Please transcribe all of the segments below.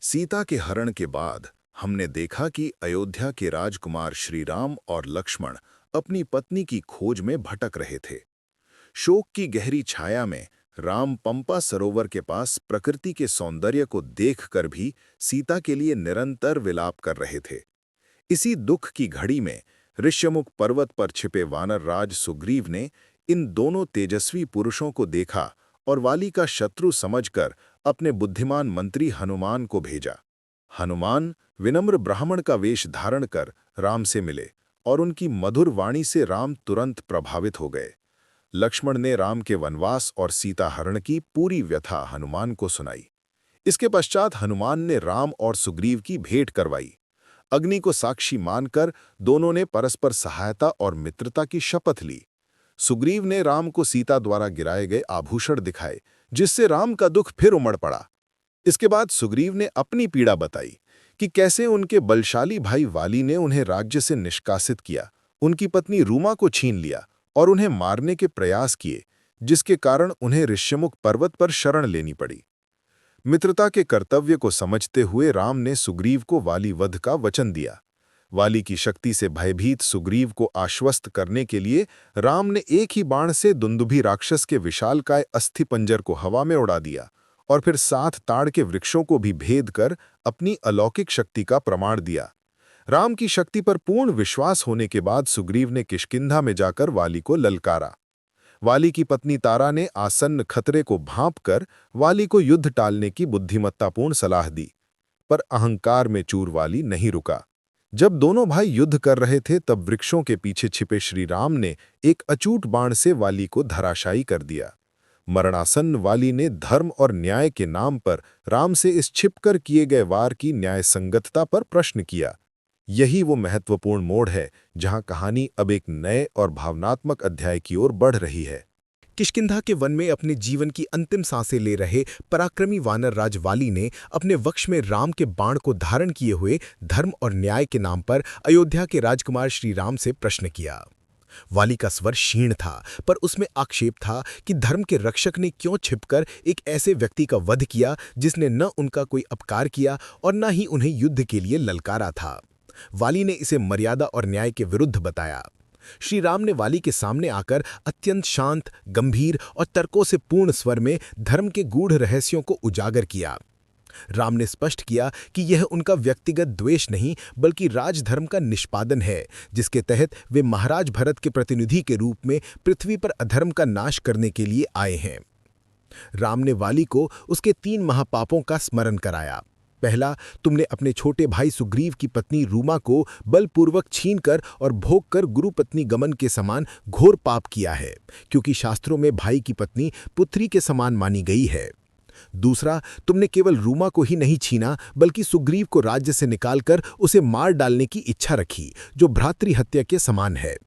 सीता के हरण के बाद हमने देखा कि अयोध्या के राजकुमार श्री राम और लक्ष्मण अपनी पत्नी की खोज में भटक रहे थे। शोक की गहरी छाया में राम पंपा सरोवर के पास प्रकृति के सौंदर्य को देखकर भी सीता के लिए निरंतर विलाप कर रहे थे। इसी दुख की घड़ी में ऋष्यमुख पर्वत पर छिपे वानर राज सुग्रीव ने इन दोनों तेजस्वी पुरुषों को देखा और वाली का शत्रु समझकर अपने बुद्धिमान मंत्री हनुमान को भेजा। हनुमान विनम्र ब्राह्मण का वेश धारण कर राम से मिले और उनकी मधुर वाणी से राम तुरंत प्रभावित हो गए। लक्ष्मण ने राम के वनवास और सीता हरण की पूरी व्यथा हनुमान को सुनाई। इसके पश्चात हनुमान ने राम और सुग्रीव की भेंट करवाई। अग्नि को साक्षी मानकर दोनों ने परस्पर सहायता और मित्रता की शपथ ली। सुग्रीव ने राम को सीता द्वारा गिराए गए आभूषण दिखाए, जिससे राम का दुख फिर उमड़ पड़ा। इसके बाद सुग्रीव ने अपनी पीड़ा बताई कि कैसे उनके बलशाली भाई वाली ने उन्हें राज्य से निष्कासित किया, उनकी पत्नी रूमा को छीन लिया और उन्हें मारने के प्रयास किए, जिसके कारण उन्हें ऋष्यमुख पर्वत पर शरण लेनी पड़ी। मित्रता के कर्तव्य को समझते हुए राम ने सुग्रीव को वाली वध का वचन दिया। वाली की शक्ति से भयभीत सुग्रीव को आश्वस्त करने के लिए राम ने एक ही बाण से दुंदुभी राक्षस के विशालकाय अस्थिपंजर को हवा में उड़ा दिया और फिर 7 ताड़ के वृक्षों को भी भेद कर अपनी अलौकिक शक्ति का प्रमाण दिया। राम की शक्ति पर पूर्ण विश्वास होने के बाद सुग्रीव ने किष्किंधा में जाकर वाली को ललकारा। वाली की पत्नी तारा ने आसन्न खतरे को भांपकर वाली को युद्ध टालने की बुद्धिमत्तापूर्ण सलाह दी, पर अहंकार में चूर वाली नहीं रुका। जब दोनों भाई युद्ध कर रहे थे तब वृक्षों के पीछे छिपे श्री राम ने एक अचूट बाण से वाली को धराशायी कर दिया। मरणासन्न वाली ने धर्म और न्याय के नाम पर राम से इस छिपकर किए गए वार की न्यायसंगतता पर प्रश्न किया। यही वो महत्वपूर्ण मोड़ है जहां कहानी अब एक नए और भावनात्मक अध्याय की ओर बढ़ रही है। किष्किंधा के वन में अपने जीवन की अंतिम सांसें ले रहे पराक्रमी वानर राज वाली ने अपने वक्ष में राम के बाण को धारण किए हुए धर्म और न्याय के नाम पर अयोध्या के राजकुमार श्री राम से प्रश्न किया। वाली का स्वर क्षीण था, पर उसमें आक्षेप था कि धर्म के रक्षक ने क्यों छिपकर एक ऐसे व्यक्ति का वध किया जिसने न उनका कोई अपकार किया और न ही उन्हें युद्ध के लिए ललकारा था। वाली ने इसे मर्यादा और न्याय के विरुद्ध बताया। श्री राम ने वाली के सामने आकर अत्यंत शांत, गंभीर और तर्कों से पूर्ण स्वर में धर्म के गूढ़ रहस्यों को उजागर किया। राम ने स्पष्ट किया कि यह उनका व्यक्तिगत द्वेष नहीं बल्कि राजधर्म का निष्पादन है, जिसके तहत वे महाराज भरत के प्रतिनिधि के रूप में पृथ्वी पर अधर्म का नाश करने के लिए आए हैं। राम ने वाली को उसके 3 महापापों का स्मरण कराया। पहला, तुमने अपने छोटे भाई सुग्रीव की पत्नी रूमा को बलपूर्वक छीनकर और भोगकर गुरुपत्नी गमन के समान घोर पाप किया है, क्योंकि शास्त्रों में भाई की पत्नी पुत्री के समान मानी गई है। दूसरा, तुमने केवल रूमा को ही नहीं छीना बल्कि सुग्रीव को राज्य से निकालकर उसे मार डालने की इच्छा रखी, जो भ्रातृहत्या के समान है।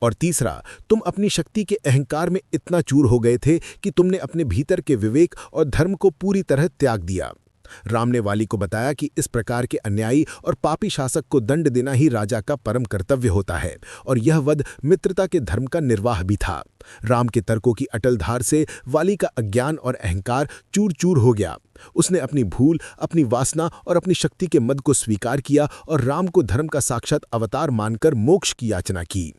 और तीसरा, तुम अपनी शक्ति के अहंकार में इतना चूर हो गए थे कि तुमने अपने भीतर के विवेक और धर्म को पूरी तरह त्याग दिया। राम ने वाली को बताया कि इस प्रकार के अन्यायी और पापी शासक को दंड देना ही राजा का परम कर्तव्य होता है, और यह वध मित्रता के धर्म का निर्वाह भी था। राम के तर्कों की अटल धार से वाली का अज्ञान और अहंकार चूर चूर हो गया। उसने अपनी भूल, अपनी वासना और अपनी शक्ति के मद को स्वीकार किया और राम को धर्म का साक्षात अवतार मानकर मोक्ष की याचना की।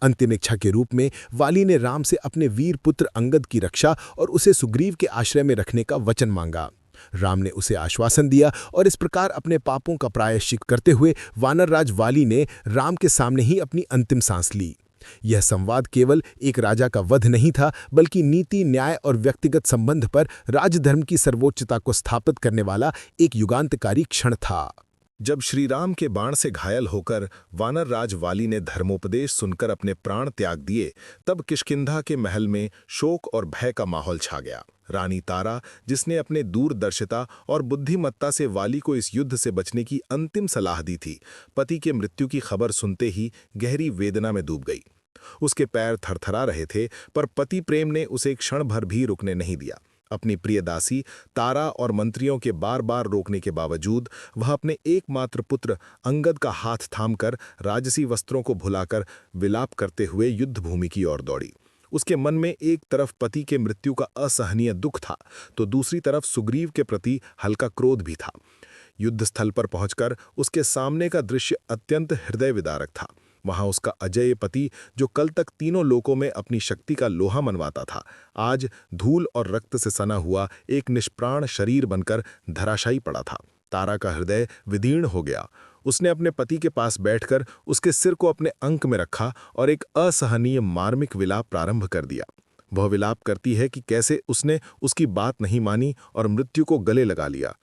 अंतिम इच्छा के रूप में वाली ने राम से अपने वीर पुत्र अंगद की रक्षा और उसे सुग्रीव के आश्रय में रखने का वचन मांगा। राम ने उसे आश्वासन दिया और इस प्रकार अपने पापों का प्रायश्चित करते हुए वानरराज वाली ने राम के सामने ही अपनी अंतिम सांस ली। यह संवाद केवल एक राजा का वध नहीं था, बल्कि नीति, न्याय और व्यक्तिगत संबंध पर राजधर्म की सर्वोच्चता को स्थापित करने वाला एक युगांतकारी क्षण था। जब श्री राम के बाण से घायल होकर वानर राज वाली ने धर्मोपदेश सुनकर अपने प्राण त्याग दिए, तब किष्किंधा के महल में शोक और भय का माहौल छा गया। रानी तारा, जिसने अपने दूरदर्शिता और बुद्धिमत्ता से वाली को इस युद्ध से बचने की अंतिम सलाह दी थी, पति के मृत्यु की खबर सुनते ही गहरी वेदना में डूब गई। उसके पैर थरथरा रहे थे, पर पति प्रेम ने उसे क्षण भर भी रुकने नहीं दिया। अपनी प्रिय दासी तारा और मंत्रियों के बार बार रोकने के बावजूद वह अपने एकमात्र पुत्र अंगद का हाथ थामकर राजसी वस्त्रों को भुलाकर विलाप करते हुए युद्ध भूमि की ओर दौड़ी। उसके मन में एक तरफ पति के मृत्यु का असहनीय दुख था, तो दूसरी तरफ सुग्रीव के प्रति हल्का क्रोध भी था। युद्धस्थल पर पहुंचकर उसके सामने का दृश्य अत्यंत हृदय विदारक था। वहां उसका अजेय पति, जो कल तक तीनों लोकों में अपनी शक्ति का लोहा मनवाता था, आज धूल और रक्त से सना हुआ एक निष्प्राण शरीर बनकर धराशायी पड़ा था। तारा का हृदय विदीर्ण हो गया। उसने अपने पति के पास बैठकर उसके सिर को अपने अंक में रखा और एक असहनीय मार्मिक विलाप प्रारंभ कर दिया। वह विलाप करती है कि कैसे उसने उसकी बात नहीं मानी और मृत्यु को गले लगा लिया।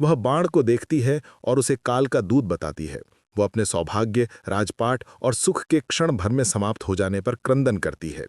वह बाण को देखती है और उसे काल का दूत बताती है। वह अपने सौभाग्य, राजपाट और सुख के क्षण भर में समाप्त हो जाने पर क्रंदन करती है।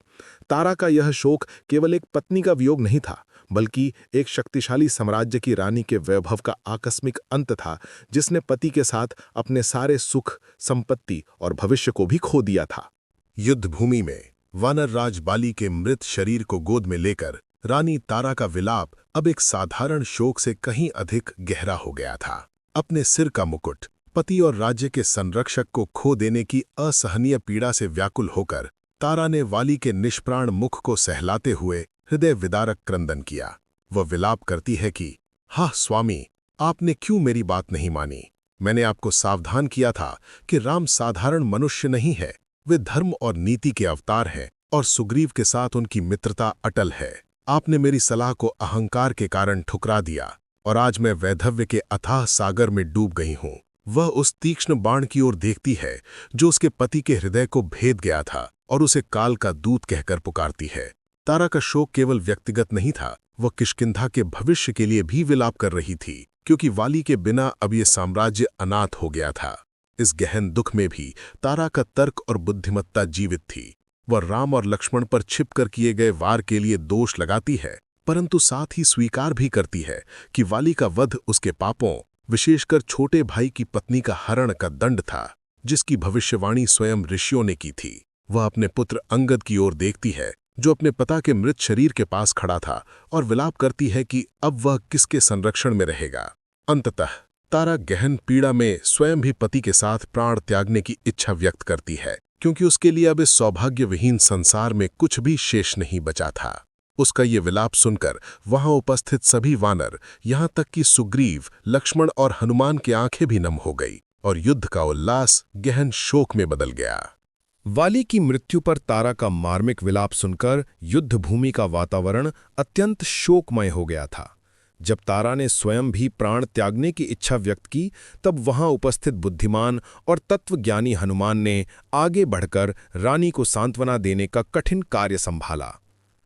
तारा का यह शोक केवल एक पत्नी का वियोग नहीं था, बल्कि एक शक्तिशाली साम्राज्य की रानी के वैभव का आकस्मिक अंत था, जिसने पति के साथ अपने सारे सुख, संपत्ति और भविष्य को भी खो दिया था। युद्ध भूमि में वानर राज बाली के मृत शरीर को गोद में लेकर रानी तारा का विलाप अब एक साधारण शोक से कहीं अधिक गहरा हो गया था। अपने सिर का मुकुट, पति और राज्य के संरक्षक को खो देने की असहनीय पीड़ा से व्याकुल होकर तारा ने वाली के निष्प्राण मुख को सहलाते हुए हृदय विदारक क्रंदन किया। वह विलाप करती है कि हा स्वामी, आपने क्यों मेरी बात नहीं मानी? मैंने आपको सावधान किया था कि राम साधारण मनुष्य नहीं है, वे धर्म और नीति के अवतार हैं और सुग्रीव के साथ उनकी मित्रता अटल है। आपने मेरी सलाह को अहंकार के कारण ठुकरा दिया और आज मैं वैधव्य के अथाह सागर में डूब गई हूं। वह उस तीक्ष्ण बाण की ओर देखती है जो उसके पति के हृदय को भेद गया था और उसे काल का दूत कहकर पुकारती है। तारा का शोक केवल व्यक्तिगत नहीं था, वह किष्किंधा के भविष्य के लिए भी विलाप कर रही थी, क्योंकि वाली के बिना अब ये साम्राज्य अनाथ हो गया था। इस गहन दुख में भी तारा का तर्क और बुद्धिमत्ता जीवित थी। वह राम और लक्ष्मण पर छिपकर किए गए वार के लिए दोष लगाती है, परंतु साथ ही स्वीकार भी करती है कि वाली का वध उसके पापों, विशेषकर छोटे भाई की पत्नी का हरण का दंड था, जिसकी भविष्यवाणी स्वयं ऋषियों ने की थी। वह अपने पुत्र अंगद की ओर देखती है, जो अपने पिता के मृत शरीर के पास खड़ा था, और विलाप करती है कि अब वह किसके संरक्षण में रहेगा। अंततः तारा गहन पीड़ा में स्वयं भी पति के साथ प्राण त्यागने की इच्छा व्यक्त करती है, क्योंकि उसके लिए अब इस सौभाग्यविहीन संसार में कुछ भी शेष नहीं बचा था। उसका ये विलाप सुनकर वहां उपस्थित सभी वानर, यहां तक कि सुग्रीव, लक्ष्मण और हनुमान की आंखें भी नम हो गई और युद्ध का उल्लास गहन शोक में बदल गया। वाली की मृत्यु पर तारा का मार्मिक विलाप सुनकर युद्ध भूमि का वातावरण अत्यंत शोकमय हो गया था। जब तारा ने स्वयं भी प्राण त्यागने की इच्छा व्यक्त की, तब वहां उपस्थित बुद्धिमान और तत्वज्ञानी हनुमान ने आगे बढ़कर रानी को सांत्वना देने का कठिन कार्य संभाला।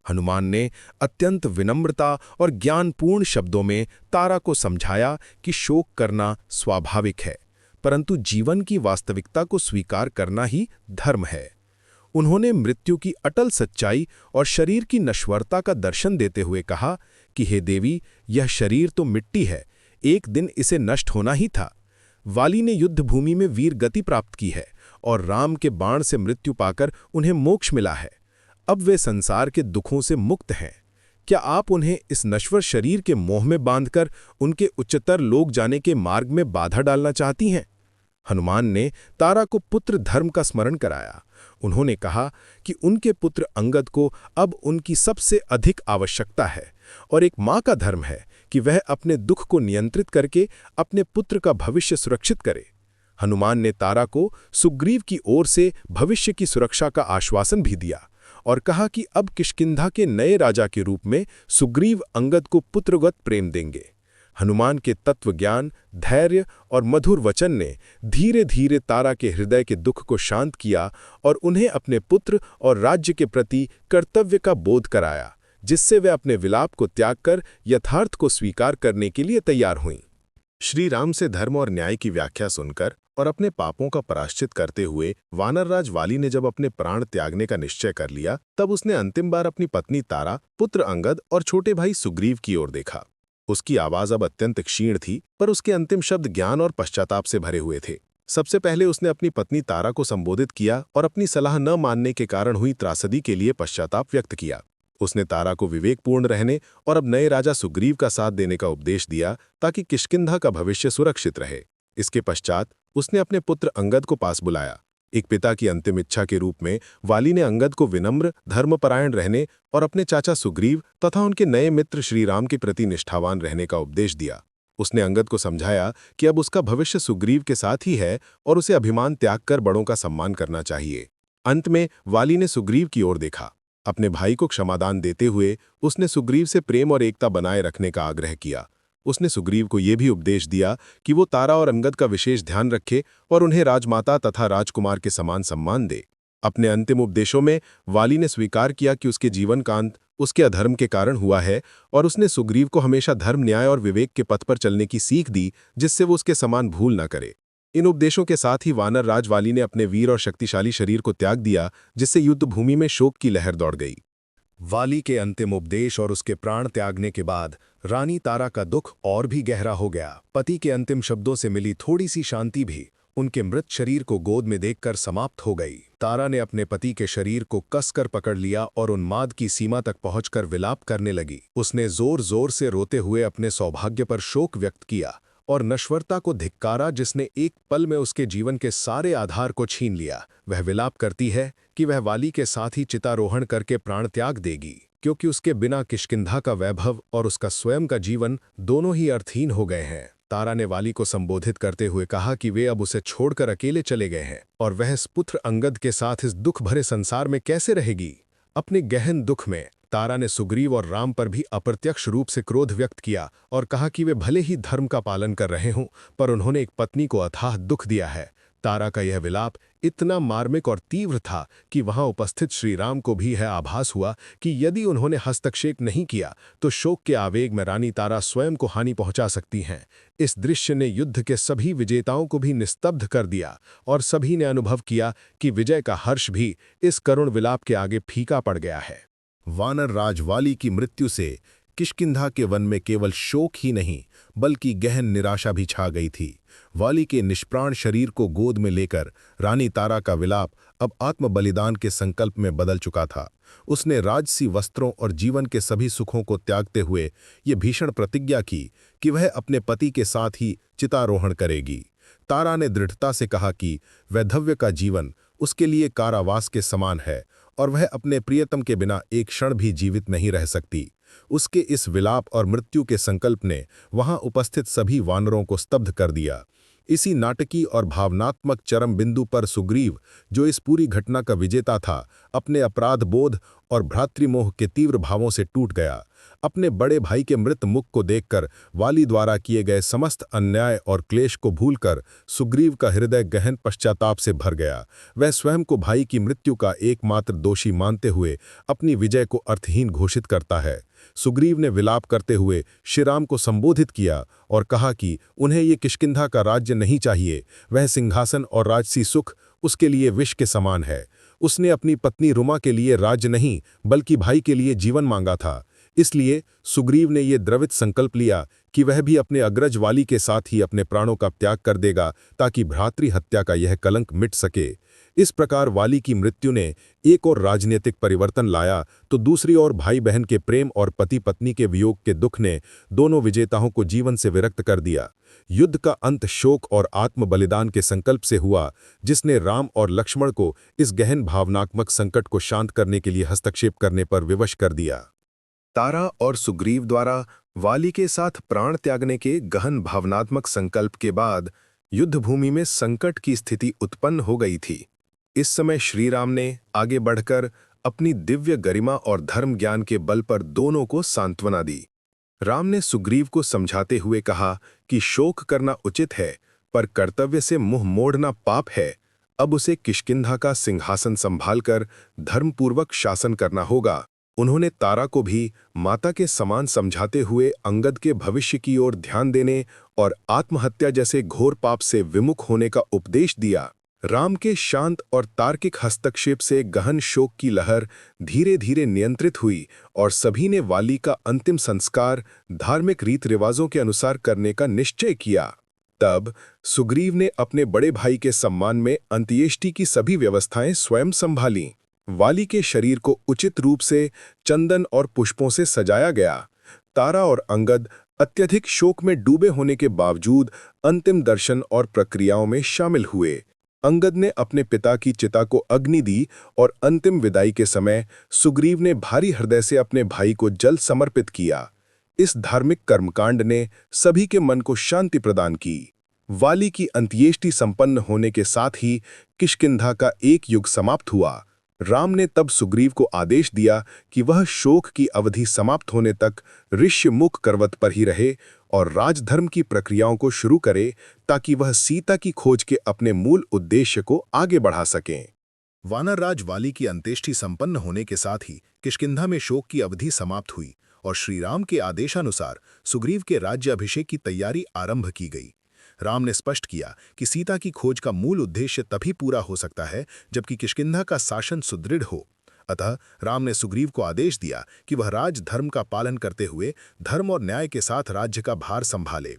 हनुमान ने अत्यंत विनम्रता और ज्ञानपूर्ण शब्दों में तारा को समझाया कि शोक करना स्वाभाविक है, परंतु जीवन की वास्तविकता को स्वीकार करना ही धर्म है। उन्होंने मृत्यु की अटल सच्चाई और शरीर की नश्वरता का दर्शन देते हुए कहा कि हे देवी, यह शरीर तो मिट्टी है, एक दिन इसे नष्ट होना ही था। वाली ने युद्ध भूमि में वीर गति प्राप्त की है और राम के बाण से मृत्यु पाकर उन्हें मोक्ष मिला है। अब वे संसार के दुखों से मुक्त हैं। क्या आप उन्हें इस नश्वर शरीर के मोह में बांधकर उनके उच्चतर लोक जाने के मार्ग में बाधा डालना चाहती हैं? हनुमान ने तारा को पुत्र धर्म का स्मरण कराया। उन्होंने कहा कि उनके पुत्र अंगद को अब उनकी सबसे अधिक आवश्यकता है और एक माँ का धर्म है कि वह अपने दुख को नियंत्रित करके अपने पुत्र का भविष्य सुरक्षित करे। हनुमान ने तारा को सुग्रीव की ओर से भविष्य की सुरक्षा का आश्वासन भी दिया और कहा कि अब किष्किंधा के नए राजा के रूप में सुग्रीव अंगद को पुत्रवत प्रेम देंगे। हनुमान के तत्वज्ञान, धैर्य और मधुर वचन ने धीरे धीरे तारा के हृदय के दुख को शांत किया और उन्हें अपने पुत्र और राज्य के प्रति कर्तव्य का बोध कराया, जिससे वे अपने विलाप को त्याग कर यथार्थ को स्वीकार करने के लिए तैयार हुईं। श्री राम से धर्म और न्याय की व्याख्या सुनकर और अपने पापों का प्रायश्चित करते हुए वानरराज वाली ने जब अपने प्राण त्यागने का निश्चय कर लिया, तब उसने अंतिम बार अपनी पत्नी तारा, पुत्र अंगद और छोटे भाई सुग्रीव की ओर देखा। उसकी आवाज अब अत्यंत क्षीण थी, पर उसके अंतिम शब्द ज्ञान और पश्चाताप से भरे हुए थे। सबसे पहले उसने अपनी पत्नी तारा को संबोधित किया और अपनी सलाह न मानने के कारण हुई त्रासदी के लिए पश्चाताप व्यक्त किया। उसने तारा को विवेकपूर्ण रहने और अब नए राजा सुग्रीव का साथ देने का उपदेश दिया, ताकि किष्किंधा का भविष्य सुरक्षित रहे। इसके पश्चात उसने अपने पुत्र अंगद को पास बुलाया। एक पिता की अंतिम इच्छा के रूप में वाली ने अंगद को विनम्र, धर्मपरायण रहने और अपने चाचा सुग्रीव तथा उनके नए मित्र श्रीराम के प्रति निष्ठावान रहने का उपदेश दिया। उसने अंगद को समझाया कि अब उसका भविष्य सुग्रीव के साथ ही है और उसे अभिमान त्याग कर बड़ों का सम्मान करना चाहिए। अंत में वाली ने सुग्रीव की ओर देखा। अपने भाई को क्षमादान देते हुए उसने सुग्रीव से प्रेम और एकता बनाए रखने का आग्रह किया। उसने सुग्रीव को यह भी उपदेश दिया कि वो तारा और अंगद का विशेष ध्यान रखे और उन्हें राजमाता तथा राजकुमार के समान सम्मान दे। अपने अंतिम उपदेशों में वाली ने स्वीकार किया कि उसके जीवन का अंत उसके अधर्म के कारण हुआ है और उसने सुग्रीव को हमेशा धर्म, न्याय और विवेक के पथ पर चलने की सीख दी, जिससे वो उसके समान भूल न करे। इन उपदेशों के साथ ही वानर राज वाली ने अपने वीर और शक्तिशाली शरीर को त्याग दिया, जिससे युद्ध भूमि में शोक की लहर दौड़ गई। वाली के अंतिम उपदेश और उसके प्राण त्यागने के बाद रानी तारा का दुख और भी गहरा हो गया। पति के अंतिम शब्दों से मिली थोड़ी सी शांति भी उनके मृत शरीर को गोद में देखकर समाप्त हो गई। तारा ने अपने पति के शरीर को कसकर पकड़ लिया और उन्माद की सीमा तक पहुंचकर विलाप करने लगी। उसने जोर जोर से रोते हुए अपने सौभाग्य पर शोक व्यक्त किया और नश्वरता को धिक्कारा, जिसने एक पल में उसके जीवन के सारे आधार को छीन लिया। वह विलाप करती है कि वह वाली के साथ ही चितारोहण करके प्राण त्याग देगी, क्योंकि उसके बिना किष्किंधा का वैभव और उसका स्वयं का जीवन दोनों ही अर्थहीन हो गए हैं। तारा ने वाली को संबोधित करते हुए कहा कि वे अब उसे छोड़कर अकेले चले गए हैं और वह इस पुत्र अंगद के साथ इस दुख भरे संसार में कैसे रहेगी। अपने गहन दुख में तारा ने सुग्रीव और राम पर भी अप्रत्यक्ष रूप से क्रोध व्यक्त किया और कहा कि वे भले ही धर्म का पालन कर रहे हों, पर उन्होंने एक पत्नी को अथाह दुख दिया है। तारा का यह विलाप इतना मार्मिक और तीव्र था कि वहां उपस्थित श्री राम को भी यह आभास हुआ कि यदि उन्होंने हस्तक्षेप नहीं किया तो शोक के आवेग में रानी तारा स्वयं को हानि पहुंचा सकती हैं। इस दृश्य ने युद्ध के सभी विजेताओं को भी निस्तब्ध कर दिया और सभी ने अनुभव किया कि विजय का हर्ष भी इस करुण विलाप के आगे फीका पड़ गया है। वानर राज वाली की मृत्यु से किष्किंधा के वन में केवल शोक ही नहीं बल्कि गहन निराशा भी छा गई थी। वाली के निष्प्राण शरीर को गोद में लेकर रानी तारा का विलाप अब आत्म बलिदान के संकल्प में बदल चुका था। उसने राजसी वस्त्रों और जीवन के सभी सुखों को त्यागते हुए ये भीषण प्रतिज्ञा की कि वह अपने पति के साथ ही चितारोहण करेगी। तारा ने दृढ़ता से कहा कि वैधव्य का जीवन उसके लिए कारावास के समान है और वह अपने प्रियतम के बिना एक क्षण भी जीवित नहीं रह सकती। उसके इस विलाप और मृत्यु के संकल्प ने वहां उपस्थित सभी वानरों को स्तब्ध कर दिया। इसी नाटकीय और भावनात्मक चरम बिंदु पर सुग्रीव, जो इस पूरी घटना का विजेता था, अपने अपराध बोध और भ्रातृमोह के तीव्र भावों से टूट गया। अपने बड़े भाई के मृत मुख को देखकर वाली द्वारा किए गए समस्त अन्याय और क्लेश को भूलकर सुग्रीव का हृदय गहन पश्चाताप से भर गया। वह स्वयं को भाई की मृत्यु का एकमात्र दोषी मानते हुए अपनी विजय को अर्थहीन घोषित करता है। सुग्रीव ने विलाप करते हुए श्रीराम को संबोधित किया और कहा कि उन्हें ये किष्किंधा का राज्य नहीं चाहिए, वह सिंहासन और राजसी सुख उसके लिए विष के समान है। उसने अपनी पत्नी रुमा के लिए राज्य नहीं बल्कि भाई के लिए जीवन मांगा था। इसलिए सुग्रीव ने यह द्रवित संकल्प लिया कि वह भी अपने अग्रज वाली के साथ ही अपने प्राणों का त्याग कर देगा ताकि भ्रातृ हत्या का यह कलंक मिट सके। इस प्रकार वाली की मृत्यु ने एक और राजनीतिक परिवर्तन लाया तो दूसरी ओर भाई बहन के प्रेम और पति पत्नी के वियोग के दुख ने दोनों विजेताओं को जीवन से विरक्त कर दिया। युद्ध का अंत शोक और आत्म बलिदान के संकल्प से हुआ, जिसने राम और लक्ष्मण को इस गहन भावनात्मक संकट को शांत करने के लिए हस्तक्षेप करने पर विवश कर दिया। तारा और सुग्रीव द्वारा वाली के साथ प्राण त्यागने के गहन भावनात्मक संकल्प के बाद युद्धभूमि में संकट की स्थिति उत्पन्न हो गई थी। इस समय श्री राम ने आगे बढ़कर अपनी दिव्य गरिमा और धर्म ज्ञान के बल पर दोनों को सांत्वना दी। राम ने सुग्रीव को समझाते हुए कहा कि शोक करना उचित है, पर कर्तव्य से मुंह मोड़ना पाप है। अब उसे किष्किंधा का सिंहासन संभालकर धर्मपूर्वक शासन करना होगा। उन्होंने तारा को भी माता के समान समझाते हुए अंगद के भविष्य की ओर ध्यान देने और आत्महत्या जैसे घोर पाप से विमुख होने का उपदेश दिया। राम के शांत और तार्किक हस्तक्षेप से गहन शोक की लहर धीरे धीरे नियंत्रित हुई और सभी ने वाली का अंतिम संस्कार धार्मिक रीत रिवाजों के अनुसार करने का निश्चय किया। तब सुग्रीव ने अपने बड़े भाई के सम्मान में अंत्येष्टि की सभी व्यवस्थाएं स्वयं संभालीं। वाली के शरीर को उचित रूप से चंदन और पुष्पों से सजाया गया। तारा और अंगद अत्यधिक शोक में डूबे होने के बावजूद अंतिम दर्शन और प्रक्रियाओं में शामिल हुए। अंगद ने अपने पिता की चिता को अग्नि दी और अंतिम विदाई के समय सुग्रीव ने भारी हृदय से अपने भाई को जल समर्पित किया। इस धार्मिक कर्मकांड ने सभी के मन को शांति प्रदान की। वाली की अंत्येष्टि संपन्न होने के साथ ही किष्किंधा का एक युग समाप्त हुआ। राम ने तब सुग्रीव को आदेश दिया कि वह शोक की अवधि समाप्त होने तक ऋष्यमुख पर्वत पर ही रहे और राजधर्म की प्रक्रियाओं को शुरू करे, ताकि वह सीता की खोज के अपने मूल उद्देश्य को आगे बढ़ा सकें। वानरराज वाली की अंत्येष्टि संपन्न होने के साथ ही किष्किंधा में शोक की अवधि समाप्त हुई और श्रीराम के आदेशानुसार सुग्रीव के राज्य अभिषेक की तैयारी आरंभ की गई। राम ने स्पष्ट किया कि सीता की खोज का मूल उद्देश्य तभी पूरा हो सकता है जबकि किष्किंधा का शासन सुदृढ़ हो। अतः राम ने सुग्रीव को आदेश दिया कि वह राजधर्म का पालन करते हुए धर्म और न्याय के साथ राज्य का भार संभाले।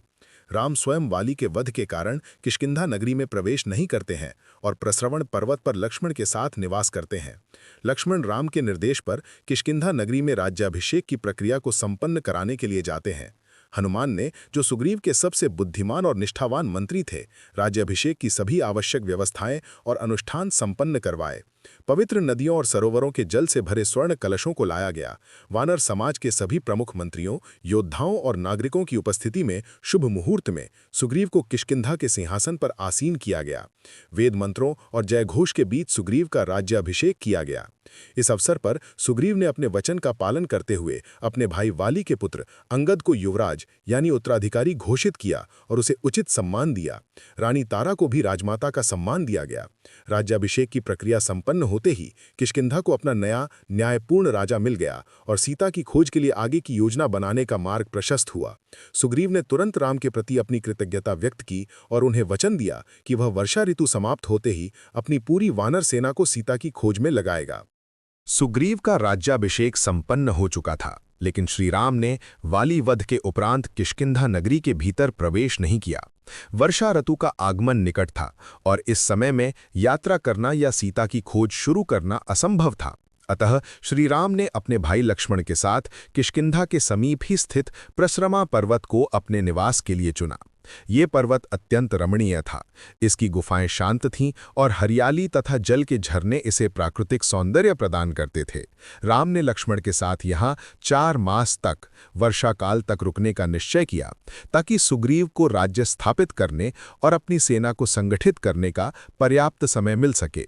राम स्वयं वाली के वध के कारण किष्किंधा नगरी में प्रवेश नहीं करते हैं और प्रस्रवण पर्वत पर लक्ष्मण के साथ निवास करते हैं। लक्ष्मण राम के निर्देश पर किष्किंधा नगरी में राज्याभिषेक की प्रक्रिया को संपन्न कराने के लिए जाते हैं। हनुमान ने, जो सुग्रीव के सबसे बुद्धिमान और निष्ठावान मंत्री थे, राज्याभिषेक की सभी आवश्यक व्यवस्थाएं और अनुष्ठान संपन्न करवाए। पवित्र नदियों और सरोवरों के जल से भरे स्वर्ण कलशों को लाया गया। वानर समाज के सभी प्रमुख मंत्रियों, योद्धाओं और नागरिकों की उपस्थिति में शुभ मुहूर्त में सुग्रीव को किष्किंधा के सिंहासन पर आसीन किया गया। वेद मंत्रों और जयघोष के बीच सुग्रीव का राज्याभिषेक किया गया। इस अवसर पर सुग्रीव ने अपने वचन का पालन करते हुए अपने भाई वाली के पुत्र अंगद को युवराज यानी उत्तराधिकारी घोषित किया और उसे उचित सम्मान दिया। रानी तारा को भी राजमाता का सम्मान दिया गया। राज्याभिषेक की प्रक्रिया संपन्न होते ही किष्किंधा को अपना नया न्यायपूर्ण राजा मिल गया और सीता की खोज के लिए आगे की योजना बनाने का मार्ग प्रशस्त हुआ। सुग्रीव ने तुरंत राम के प्रति अपनी कृतज्ञता व्यक्त की और उन्हें वचन दिया कि वह वर्षा ऋतु समाप्त होते ही अपनी पूरी वानर सेना को सीता की खोज में लगाएगा। सुग्रीव का राज्याभिषेक संपन्न हो चुका था, लेकिन श्रीराम ने वाली वध के उपरांत किष्किंधा नगरी के भीतर प्रवेश नहीं किया। वर्षा ऋतु का आगमन निकट था और इस समय में यात्रा करना या सीता की खोज शुरू करना असंभव था। अतः श्रीराम ने अपने भाई लक्ष्मण के साथ किष्किंधा के समीप ही स्थित प्रस्रमा पर्वत को अपने निवास के लिए चुना। ये पर्वत अत्यंत रमणीय था। इसकी गुफाएं शांत थीं और हरियाली तथा जल के झरने इसे प्राकृतिक सौंदर्य प्रदान करते थे। राम ने लक्ष्मण के साथ यहाँ 4 मास तक वर्षाकाल तक रुकने का निश्चय किया, ताकि सुग्रीव को राज्य स्थापित करने और अपनी सेना को संगठित करने का पर्याप्त समय मिल सके।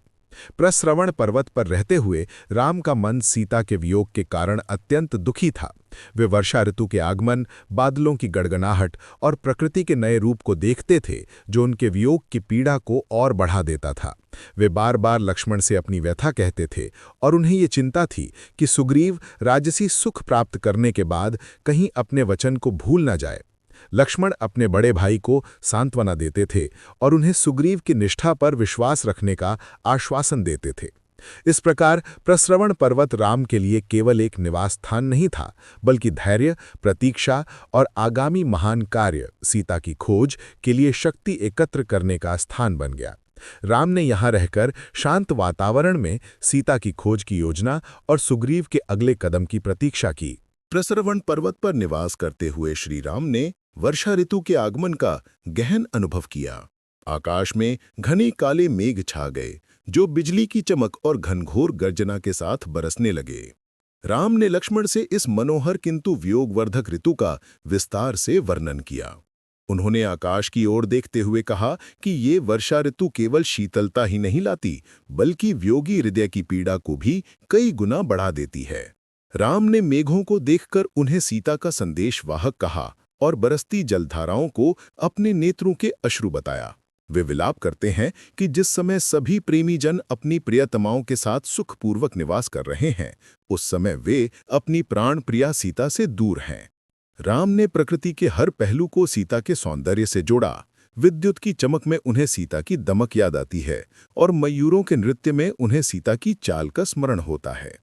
प्रस्रवण पर्वत पर रहते हुए राम का मन सीता के वियोग के कारण अत्यंत दुखी था। वे वर्षा ऋतु के आगमन, बादलों की गड़गड़ाहट और प्रकृति के नए रूप को देखते थे, जो उनके वियोग की पीड़ा को और बढ़ा देता था। वे बार बार लक्ष्मण से अपनी व्यथा कहते थे और उन्हें ये चिंता थी कि सुग्रीव राजसी सुख प्राप्त करने के बाद कहीं अपने वचन को भूल न जाए। लक्ष्मण अपने बड़े भाई को सांत्वना देते थे और उन्हें सुग्रीव की निष्ठा पर विश्वास रखने का आश्वासन देते थे। इस प्रकार प्रस्रवण पर्वत राम के लिए केवल एक निवास स्थान नहीं था, बल्कि धैर्य, प्रतीक्षा और आगामी महान कार्य सीता की खोज के लिए शक्ति एकत्र करने का स्थान बन गया। राम ने यहाँ रहकर शांत वातावरण में सीता की खोज की योजना और सुग्रीव के अगले कदम की प्रतीक्षा की। प्रस्रवण पर्वत पर निवास करते हुए श्री राम ने वर्षा ऋतु के आगमन का गहन अनुभव किया। आकाश में घने काले मेघ छा गए, जो बिजली की चमक और घनघोर गर्जना के साथ बरसने लगे। राम ने लक्ष्मण से इस मनोहर किंतु वियोगवर्धक ऋतु का विस्तार से वर्णन किया। उन्होंने आकाश की ओर देखते हुए कहा कि ये वर्षा ऋतु केवल शीतलता ही नहीं लाती, बल्कि वियोगी हृदय की पीड़ा को भी कई गुना बढ़ा देती है। राम ने मेघों को देखकर उन्हें सीता का संदेशवाहक कहा और बरसती जलधाराओं को अपने नेत्रों के अश्रु बताया। वे विलाप करते हैं कि जिस समय सभी प्रेमी जन अपनी प्रियतमाओं के साथ सुखपूर्वक निवास कर रहे हैं, उस समय वे अपनी प्राण प्रिया सीता से दूर हैं। राम ने प्रकृति के हर पहलू को सीता के सौंदर्य से जोड़ा। विद्युत की चमक में उन्हें सीता की दमक याद आती है और मयूरों के नृत्य में उन्हें सीता की चाल का स्मरण होता है।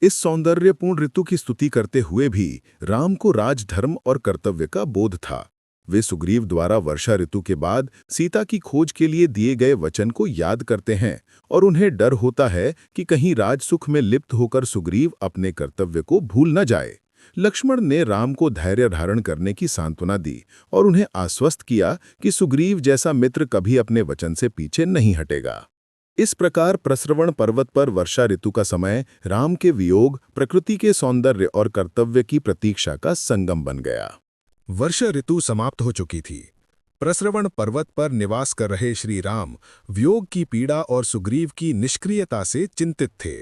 इस सौंदर्यपूर्ण ऋतु की स्तुति करते हुए भी राम को राजधर्म और कर्तव्य का बोध था। वे सुग्रीव द्वारा वर्षा ऋतु के बाद सीता की खोज के लिए दिए गए वचन को याद करते हैं और उन्हें डर होता है कि कहीं राजसुख में लिप्त होकर सुग्रीव अपने कर्तव्य को भूल न जाए। लक्ष्मण ने राम को धैर्य धारण करने की सांत्वना दी और उन्हें आश्वस्त किया कि सुग्रीव जैसा मित्र कभी अपने वचन से पीछे नहीं हटेगा। इस प्रकार प्रस्रवण पर्वत पर वर्षा ऋतु का समय राम के वियोग, प्रकृति के सौंदर्य और कर्तव्य की प्रतीक्षा का संगम बन गया। वर्षा ऋतु समाप्त हो चुकी थी। प्रस्रवण पर्वत पर निवास कर रहे श्री राम वियोग की पीड़ा और सुग्रीव की निष्क्रियता से चिंतित थे।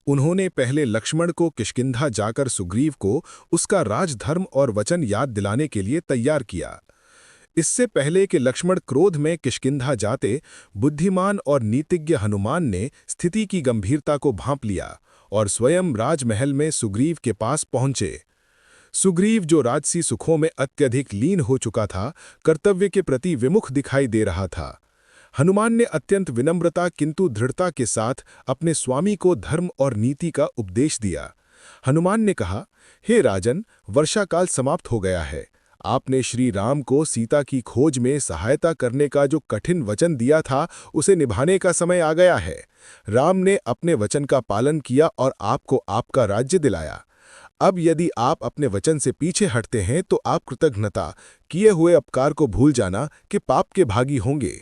उन्होंने पहले लक्ष्मण को किष्किंधा जाकर सुग्रीव को उसका राजधर्म और वचन याद दिलाने के लिए तैयार किया। इससे पहले कि लक्ष्मण क्रोध में किष्किंधा जाते, बुद्धिमान और नीतिज्ञ हनुमान ने स्थिति की गंभीरता को भांप लिया और स्वयं राजमहल में सुग्रीव के पास पहुंचे। सुग्रीव, जो राजसी सुखों में अत्यधिक लीन हो चुका था, कर्तव्य के प्रति विमुख दिखाई दे रहा था। हनुमान ने अत्यंत विनम्रता किंतु दृढ़ता के साथ अपने स्वामी को धर्म और नीति का उपदेश दिया। हनुमान ने कहा, हे राजन, वर्षाकाल समाप्त हो गया है। आपने श्री राम को सीता की खोज में सहायता करने का जो कठिन वचन दिया था, उसे निभाने का समय आ गया है। राम ने अपने वचन का पालन किया और आपको आपका राज्य दिलाया। अब यदि आप अपने वचन से पीछे हटते हैं तो आप कृतघ्नता, किए हुए उपकार को भूल जाना कि पाप के भागी होंगे।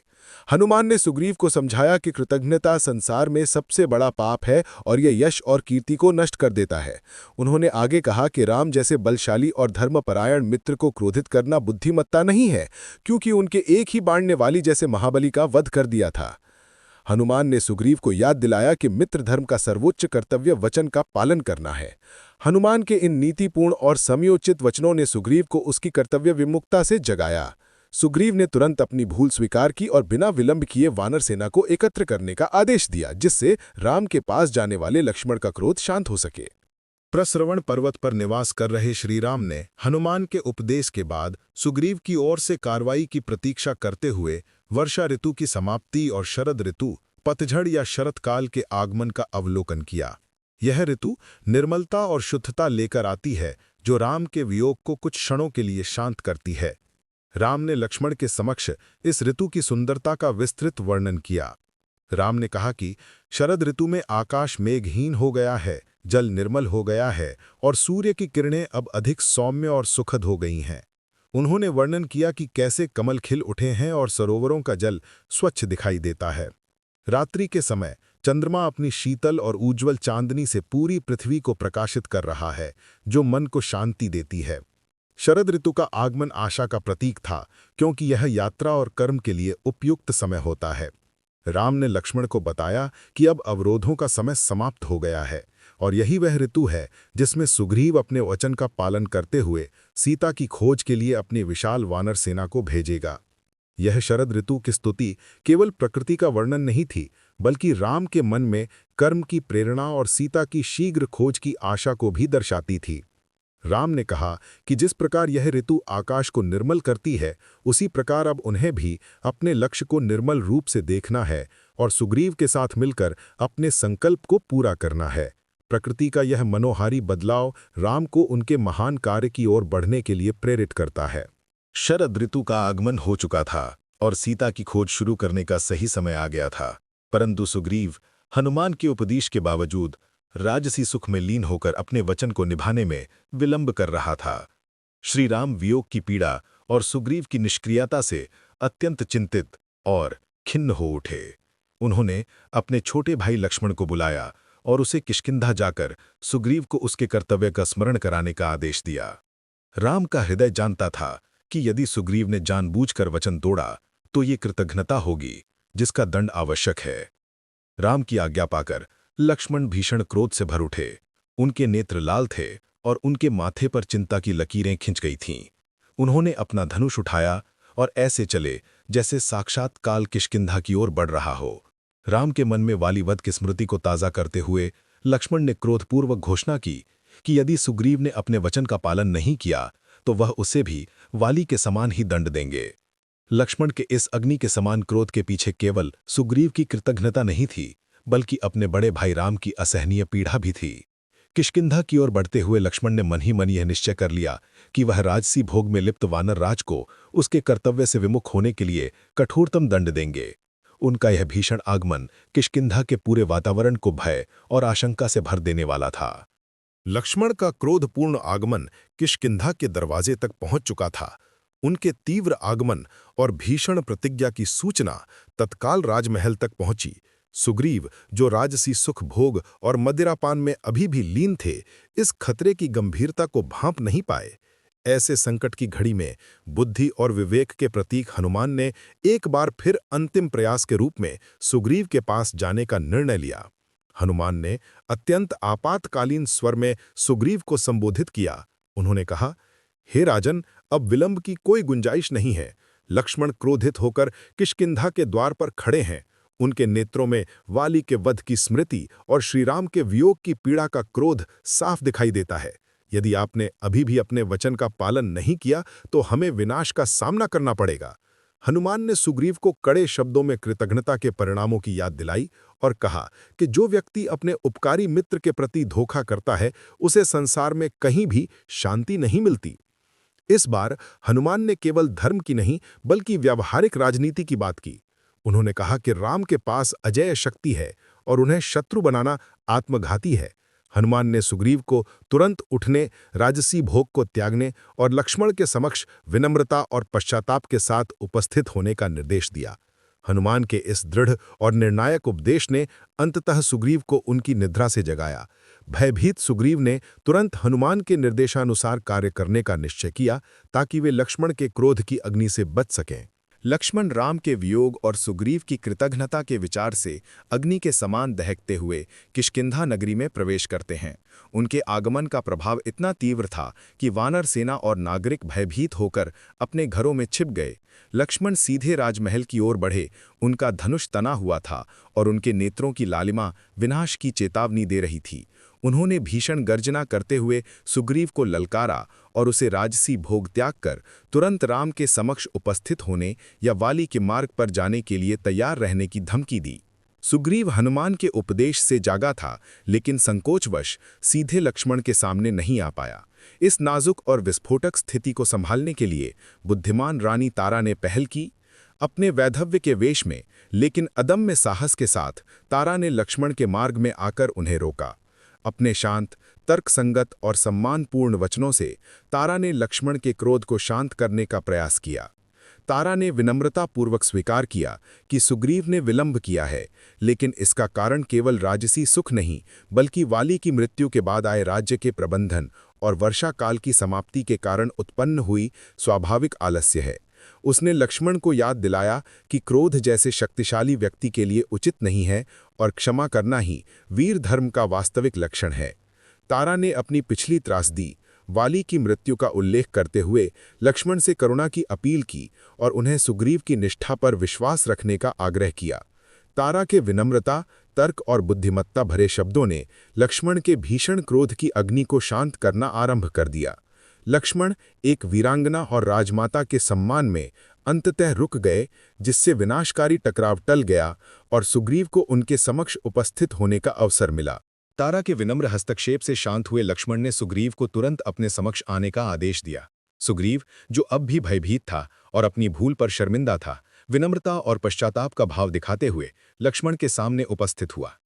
हनुमान ने सुग्रीव को समझाया कि कृतज्ञता संसार में सबसे बड़ा पाप है और यह यश और कीर्ति को नष्ट कर देता है। उन्होंने आगे कहा कि राम जैसे बलशाली और धर्मपरायण मित्र को क्रोधित करना बुद्धिमत्ता नहीं है, क्योंकि उनके एक ही बाण ने वाली जैसे महाबली का वध कर दिया था। हनुमान ने सुग्रीव को याद दिलाया कि मित्र धर्म का सर्वोच्च कर्तव्य वचन का पालन करना है। हनुमान के इन नीतिपूर्ण और समयोचित वचनों ने सुग्रीव को उसकी कर्तव्य विमुखता से जगाया। सुग्रीव ने तुरंत अपनी भूल स्वीकार की और बिना विलंब किए वानर सेना को एकत्र करने का आदेश दिया, जिससे राम के पास जाने वाले लक्ष्मण का क्रोध शांत हो सके। प्रस्रवण पर्वत पर निवास कर रहे श्रीराम ने हनुमान के उपदेश के बाद सुग्रीव की ओर से कार्रवाई की प्रतीक्षा करते हुए वर्षा ऋतु की समाप्ति और शरद ऋतु, पतझड़ या शरतकाल के आगमन का अवलोकन किया। यह ऋतु निर्मलता और शुद्धता लेकर आती है, जो राम के वियोग को कुछ क्षणों के लिए शांत करती है। राम ने लक्ष्मण के समक्ष इस ऋतु की सुंदरता का विस्तृत वर्णन किया। राम ने कहा कि शरद ऋतु में आकाश मेघहीन हो गया है, जल निर्मल हो गया है और सूर्य की किरणें अब अधिक सौम्य और सुखद हो गई हैं। उन्होंने वर्णन किया कि कैसे कमल खिल उठे हैं और सरोवरों का जल स्वच्छ दिखाई देता है। रात्रि के समय चंद्रमा अपनी शीतल और उज्ज्वल चांदनी से पूरी पृथ्वी को प्रकाशित कर रहा है, जो मन को शांति देती है। शरद ऋतु का आगमन आशा का प्रतीक था, क्योंकि यह यात्रा और कर्म के लिए उपयुक्त समय होता है। राम ने लक्ष्मण को बताया कि अब अवरोधों का समय समाप्त हो गया है और यही वह ऋतु है जिसमें सुग्रीव अपने वचन का पालन करते हुए सीता की खोज के लिए अपनी विशाल वानर सेना को भेजेगा। यह शरद ऋतु की स्तुति केवल प्रकृति का वर्णन नहीं थी, बल्कि राम के मन में कर्म की प्रेरणा और सीता की शीघ्र खोज की आशा को भी दर्शाती थी। राम ने कहा कि जिस प्रकार यह ऋतु आकाश को निर्मल करती है, उसी प्रकार अब उन्हें भी अपने लक्ष्य को निर्मल रूप से देखना है और सुग्रीव के साथ मिलकर अपने संकल्प को पूरा करना है। प्रकृति का यह मनोहारी बदलाव राम को उनके महान कार्य की ओर बढ़ने के लिए प्रेरित करता है। शरद ऋतु का आगमन हो चुका था और सीता की खोज शुरू करने का सही समय आ गया था, परंतु सुग्रीव हनुमान के उपदेश के बावजूद राजसी सुख में लीन होकर अपने वचन को निभाने में विलंब कर रहा था। श्री राम वियोग की पीड़ा और सुग्रीव की निष्क्रियता से अत्यंत चिंतित और खिन्न हो उठे। उन्होंने अपने छोटे भाई लक्ष्मण को बुलाया और उसे किष्किंधा जाकर सुग्रीव को उसके कर्तव्य का स्मरण कराने का आदेश दिया। राम का हृदय जानता था कि यदि सुग्रीव ने जानबूझकर वचन तोड़ा तो ये कृतघ्नता होगी, जिसका दंड आवश्यक है। राम की आज्ञा पाकर लक्ष्मण भीषण क्रोध से भर उठे। उनके नेत्र लाल थे और उनके माथे पर चिंता की लकीरें खिंच गई थीं। उन्होंने अपना धनुष उठाया और ऐसे चले जैसे साक्षात काल किष्किंधा की ओर बढ़ रहा हो। राम के मन में वाली वध की स्मृति को ताज़ा करते हुए लक्ष्मण ने क्रोधपूर्वक घोषणा की कि यदि सुग्रीव ने अपने वचन का पालन नहीं किया तो वह उसे भी वाली के समान ही दंड देंगे। लक्ष्मण के इस अग्नि के समान क्रोध के पीछे केवल सुग्रीव की कृतज्ञता नहीं थी, बल्कि अपने बड़े भाई राम की असहनीय पीड़ा भी थी। किष्किंधा की ओर बढ़ते हुए लक्ष्मण ने मन ही मन यह निश्चय कर लिया कि वह राजसी भोग में लिप्त वानर राज को उसके कर्तव्य से विमुख होने के लिए कठोरतम दंड देंगे। उनका यह भीषण आगमन किष्किंधा के पूरे वातावरण को भय और आशंका से भर देने वाला था। लक्ष्मण का क्रोधपूर्ण आगमन किष्किंधा के दरवाजे तक पहुंच चुका था। उनके तीव्र आगमन और भीषण प्रतिज्ञा की सूचना तत्काल राजमहल तक पहुंची। सुग्रीव, जो राजसी सुख भोग और मदिरापान में अभी भी लीन थे, इस खतरे की गंभीरता को भांप नहीं पाए। ऐसे संकट की घड़ी में बुद्धि और विवेक के प्रतीक हनुमान ने एक बार फिर अंतिम प्रयास के रूप में सुग्रीव के पास जाने का निर्णय लिया। हनुमान ने अत्यंत आपातकालीन स्वर में सुग्रीव को संबोधित किया। उन्होंने कहा, हे राजन, अब विलंब की कोई गुंजाइश नहीं है। लक्ष्मण क्रोधित होकर किष्किंधा के द्वार पर खड़े हैं। उनके नेत्रों में वाली के वध की स्मृति और श्रीराम के वियोग की पीड़ा का क्रोध साफ दिखाई देता है। यदि आपने अभी भी अपने वचन का पालन नहीं किया तो हमें विनाश का सामना करना पड़ेगा। हनुमान ने सुग्रीव को कड़े शब्दों में कृतज्ञता के परिणामों की याद दिलाई और कहा कि जो व्यक्ति अपने उपकारी मित्र के प्रति धोखा करता है, उसे संसार में कहीं भी शांति नहीं मिलती। इस बार हनुमान ने केवल धर्म की नहीं बल्कि व्यावहारिक राजनीति की बात की। उन्होंने कहा कि राम के पास अजेय शक्ति है और उन्हें शत्रु बनाना आत्मघाती है। हनुमान ने सुग्रीव को तुरंत उठने, राजसी भोग को त्यागने और लक्ष्मण के समक्ष विनम्रता और पश्चाताप के साथ उपस्थित होने का निर्देश दिया। हनुमान के इस दृढ़ और निर्णायक उपदेश ने अंततः सुग्रीव को उनकी निद्रा से जगाया। भयभीत सुग्रीव ने तुरंत हनुमान के निर्देशानुसार कार्य करने का निश्चय किया ताकि वे लक्ष्मण के क्रोध की अग्नि से बच सकें। लक्ष्मण राम के वियोग और सुग्रीव की कृतज्ञता के विचार से अग्नि के समान दहकते हुए किष्किंधा नगरी में प्रवेश करते हैं। उनके आगमन का प्रभाव इतना तीव्र था कि वानर सेना और नागरिक भयभीत होकर अपने घरों में छिप गए। लक्ष्मण सीधे राजमहल की ओर बढ़े। उनका धनुष तना हुआ था और उनके नेत्रों की लालिमा विनाश की चेतावनी दे रही थी। उन्होंने भीषण गर्जना करते हुए सुग्रीव को ललकारा और उसे राजसी भोग त्याग कर तुरंत राम के समक्ष उपस्थित होने या वाली के मार्ग पर जाने के लिए तैयार रहने की धमकी दी। सुग्रीव हनुमान के उपदेश से जागा था, लेकिन संकोचवश सीधे लक्ष्मण के सामने नहीं आ पाया। इस नाजुक और विस्फोटक स्थिति को संभालने के लिए बुद्धिमान रानी तारा ने पहल की। अपने वैधव्य के वेश में लेकिन अदम्य साहस के साथ तारा ने लक्ष्मण के मार्ग में आकर उन्हें रोका। अपने शांत, तर्कसंगत और सम्मानपूर्ण वचनों से तारा ने लक्ष्मण के क्रोध को शांत करने का प्रयास किया। तारा ने विनम्रतापूर्वक स्वीकार किया कि सुग्रीव ने विलंब किया है, लेकिन इसका कारण केवल राजसी सुख नहीं बल्कि वाली की मृत्यु के बाद आए राज्य के प्रबंधन और वर्षा काल की समाप्ति के कारण उत्पन्न हुई स्वाभाविक आलस्य है। उसने लक्ष्मण को याद दिलाया कि क्रोध जैसे शक्तिशाली व्यक्ति के लिए उचित नहीं है और क्षमा करना ही वीर धर्म का वास्तविक लक्षण है। तारा ने अपनी पिछली त्रासदी, वाली की मृत्यु का उल्लेख करते हुए लक्ष्मण से करुणा की अपील की और उन्हें सुग्रीव की निष्ठा पर विश्वास रखने का आग्रह किया। तारा के विनम्रता, तर्क और बुद्धिमत्ता भरे शब्दों ने लक्ष्मण के भीषण क्रोध की अग्नि को शांत करना आरंभ कर दिया। लक्ष्मण एक वीरांगना और राजमाता के सम्मान में अंततः रुक गए, जिससे विनाशकारी टकराव टल गया और सुग्रीव को उनके समक्ष उपस्थित होने का अवसर मिला। तारा के विनम्र हस्तक्षेप से शांत हुए लक्ष्मण ने सुग्रीव को तुरंत अपने समक्ष आने का आदेश दिया। सुग्रीव, जो अब भी भयभीत था और अपनी भूल पर शर्मिंदा था, विनम्रता और पश्चाताप का भाव दिखाते हुए लक्ष्मण के सामने उपस्थित हुआ।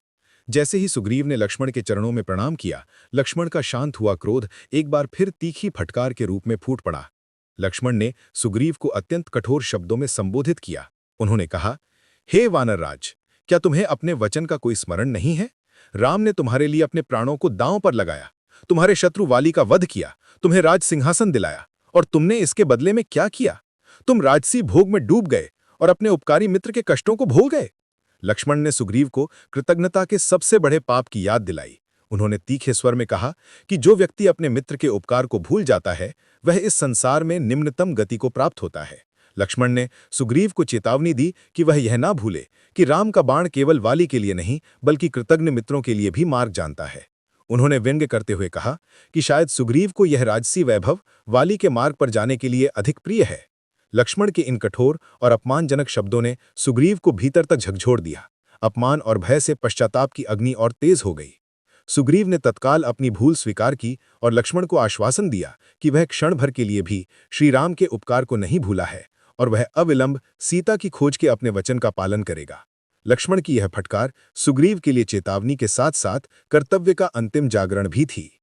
जैसे ही सुग्रीव ने लक्ष्मण के चरणों में प्रणाम किया, लक्ष्मण का शांत हुआ क्रोध एक बार फिर तीखी फटकार के रूप में फूट पड़ा। लक्ष्मण ने सुग्रीव को अत्यंत कठोर शब्दों में संबोधित किया। उन्होंने कहा, हे वानरराज, क्या तुम्हें अपने वचन का कोई स्मरण नहीं है? राम ने तुम्हारे लिए अपने प्राणों को दांव पर लगाया, तुम्हारे शत्रु वाली का वध किया, तुम्हें राज सिंहासन दिलाया, और तुमने इसके बदले में क्या किया? तुम राजसी भोग में डूब गए और अपने उपकारी मित्र के कष्टों को भूल गए। लक्ष्मण ने सुग्रीव को कृतज्ञता के सबसे बड़े पाप की याद दिलाई। उन्होंने तीखे स्वर में कहा कि जो व्यक्ति अपने मित्र के उपकार को भूल जाता है, वह इस संसार में निम्नतम गति को प्राप्त होता है। लक्ष्मण ने सुग्रीव को चेतावनी दी कि वह यह ना भूले कि राम का बाण केवल वाली के लिए नहीं बल्कि कृतज्ञ मित्रों के लिए भी मार्ग जानता है। उन्होंने व्यंग्य करते हुए कहा कि शायद सुग्रीव को यह राजसी वैभव वाली के मार्ग पर जाने के लिए अधिक प्रिय है। लक्ष्मण के इन कठोर और अपमानजनक शब्दों ने सुग्रीव को भीतर तक झकझोर दिया। अपमान और भय से पश्चाताप की अग्नि और तेज हो गई। सुग्रीव ने तत्काल अपनी भूल स्वीकार की और लक्ष्मण को आश्वासन दिया कि वह क्षण भर के लिए भी श्रीराम के उपकार को नहीं भूला है और वह अविलंब सीता की खोज के अपने वचन का पालन करेगा। लक्ष्मण की यह फटकार सुग्रीव के लिए चेतावनी के साथ साथ कर्तव्य का अंतिम जागरण भी थी।